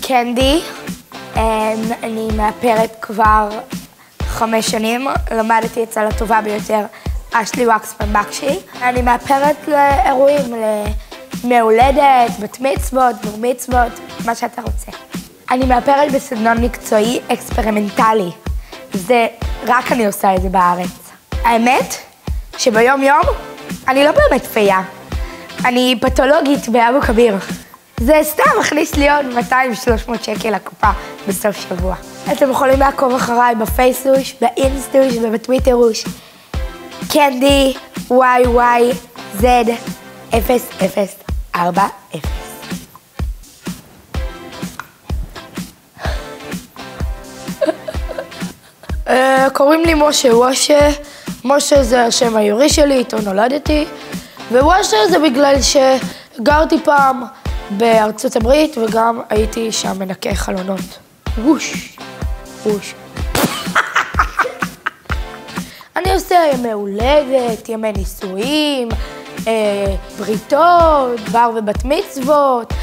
קנדי, אני מאפרת כבר 5 שנים, למדתי אצל הטובה ביותר, אשלי וקסמן בקשי. אני מאפרת לאירועים, למהולדת, בת מצוות, בר מצוות, מה שאתה רוצה. אני מאפרת בסגנון מקצועי אקספרימנטלי. זה, רק אני עושה את זה בארץ. האמת שביום יום אני לא באמת פייה. אני פתולוגית באבו כביר. זה סתם מכניס לי עוד 200-300 שקל לקופה בסוף שבוע. אתם יכולים לעקוב אחריי בפייסבוק, באינסטוש ובטוויטרוש. קנדי YYZ 0040. קוראים לי משה וושה. משה זה השם העברי שלי, איתו נולדתי. ווושה זה בגלל שגרתי פעם בארצות הברית וגם הייתי שם מנקה חלונות. ווש, ווש. אני עושה ימי הולדת, ימי נישואים, בריתות, בר ובת מצוות,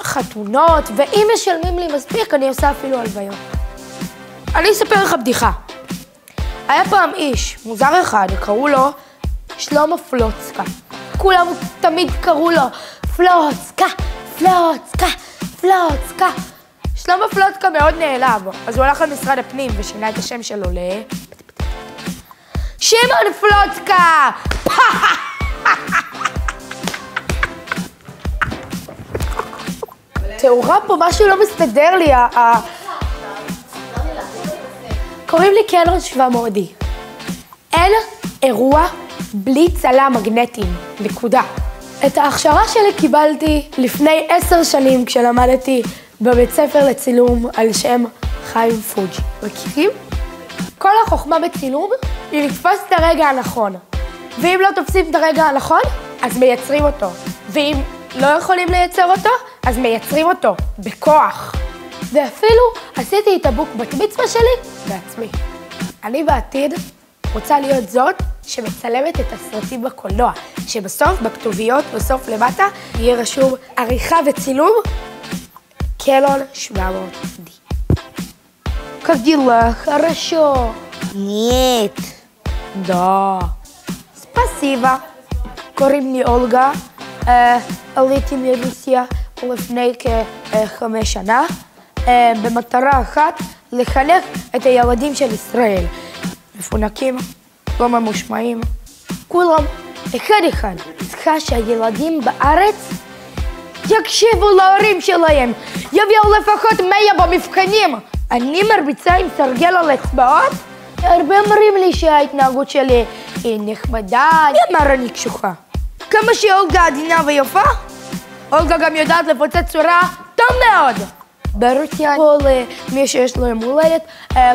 חתונות, ואם משלמים לי מספיק, אני עושה אפילו הלוויות. אני אספר לך בדיחה. היה פעם איש, מוזר אחד, קראו לו שלמה פלוצקה. כולם תמיד קראו לו פלוצקה, פלוצקה, פלוצקה. שלמה פלוצקה מאוד נעלב, אז הוא הלך למשרד הפנים ושינה את השם שלו שמעון פלוצקה! תאורה פה, משהו לא מסתדר לי, קוראים לי קלרון שוואמורדי. אין אירוע בלי צלם מגנטים, נקודה. את ההכשרה שלי קיבלתי לפני 10 שנים כשלמדתי בבית ספר לצילום על שם חיים פוג'י. מכירים? כל החוכמה בצילום היא לתפוס את הרגע הנכון. ואם לא תופסים את הרגע הנכון, אז מייצרים אותו. ואם לא יכולים לייצר אותו, אז מייצרים אותו בכוח. ואפילו עשיתי את הבוק בת מצווה שלי בעצמי. אני בעתיד רוצה להיות זאת שמצלמת את הסרטים בקולנוע, שבסוף, בכתוביות, בסוף למטה, יהיה רשום עריכה וצילום, קלרון שוואמורדי. Как дела? Хорошо. Нет. Да. Спасибо. קוראים לי אולגה. עליתי מרוסיה לפני כ5 שנה, במטרה אחת, לחנך את הילדים של ישראל. מפונקים, לא ממושמעים. כולם, אחד. צריכה שהילדים בארץ יקשיבו להורים שלהם, יביאו לפחות 100 במבחנים. אני מרביצה עם סרגל על אצבעות, הרבה אומרים לי שההתנהגות שלי היא נחמדה. מי אמר אני קשוחה? כמה שאולגה עדינה ויפה, אולגה גם יודעת לפוצץ צורה טוב מאוד. ברוסיה, כל מי שיש לו יום הולדת,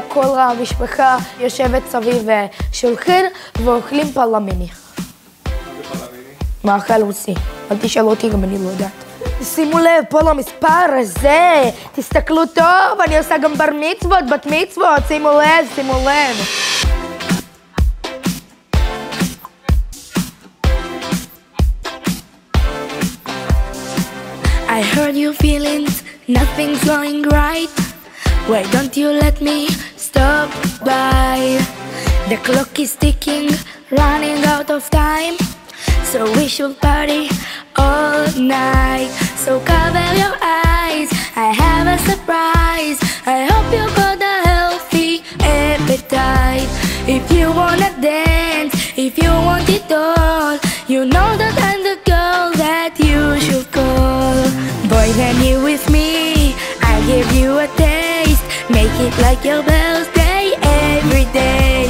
כל המשפחה יושבת סביב שולחן ואוכלים פלמיני. מה זה פלמיני? מאכל רוסי. אל תשאל אותי, גם אני לא יודעת. שימו לב, פה למספר הזה, תסתכלו טוב, אני עושה גם בר מצוות, בת מצוות, שימו לב. I heard your feelings, nothing's going right. Why don't you let me stop by? The clock is ticking, running out of time. So we should party all night. So cover your eyes, I have a surprise. I hope you got a healthy appetite. If you wanna dance, if you want it all, you know that I'm the girl that you should call. Boy, when you with me, I'll give you a taste. Make it like your birthday every day.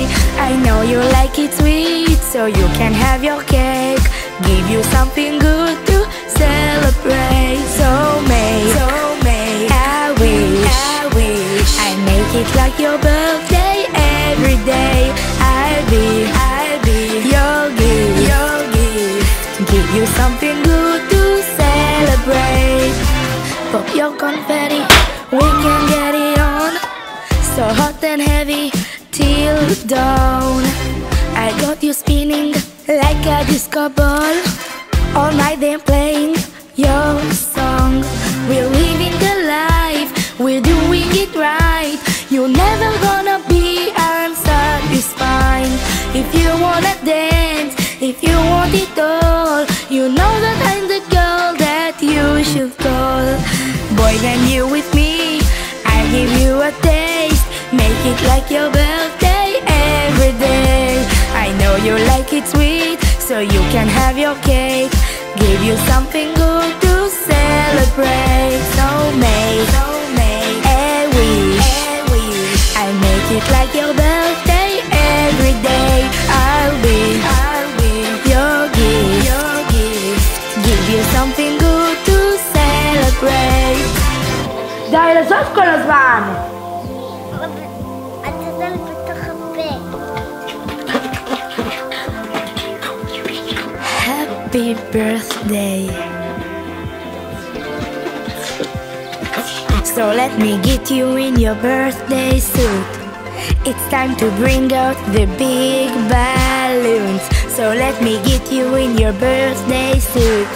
I know you like it sweet, so you can have your cake. Give you something good to celebrate. So make, I wish I make it like your birthday every day. I'll be your gift. Give you something good to celebrate. Pop your confetti, we can get it on. So hot and heavy till dawn. I got you spinning like a disco ball. All night they're playing your song. We're living the life. than you with me. I give you a taste, make it like your birthday every day. I know you like it sweet, so you can have your cake. Give you something good to celebrate. So make a wish, I make it like your birthday every day. I'll be your gift, give you something good to celebrate. די לזוז כל הזמן! אתה זל בתוך הפה. Happy birthday. So let me get you in your birthday suit. It's time to bring out the big balloons. So let me get you in your birthday suit.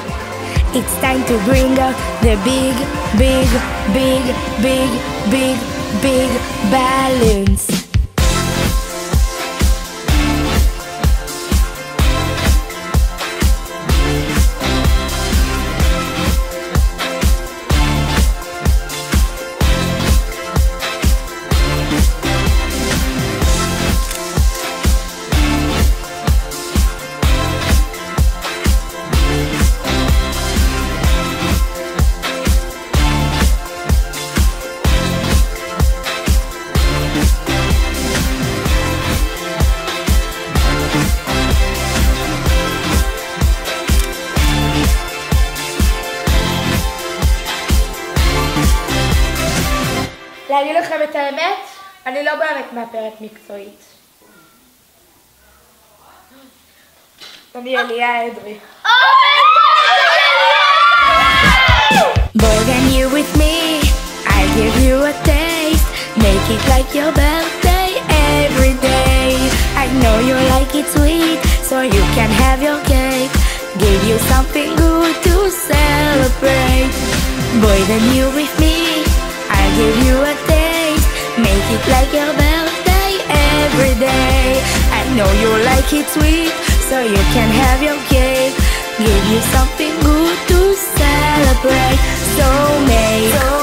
It's time to bring out the big balloons. להגיד לכם את האמת, אני לא באמת מאפרת מקצועית. אני אליה אדרי. Boy, then you with me, I give you a taste, make it like your birthday every day. I know you like it sweet, so you can have your cake. Give you something good to celebrate. Boy, then you with me, I give you a taste, make it like your birthday every day. I know you like it sweet, so you can have your cake. Give you something good to celebrate. So make a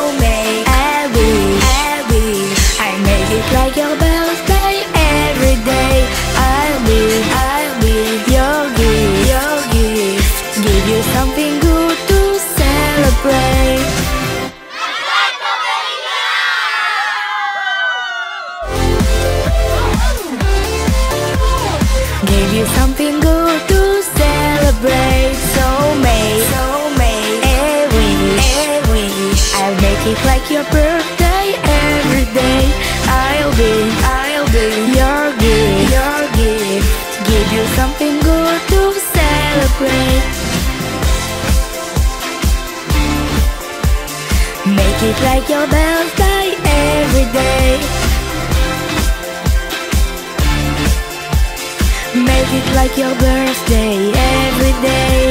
wish, I make it like your birthday every day. I'll be your gift, give you something good to celebrate. Give you something good to celebrate. So make a wish, I'll make it like your birthday every day. I'll be your gift, give you something good to celebrate. Make it like your birthday every day. Make it like your birthday every day.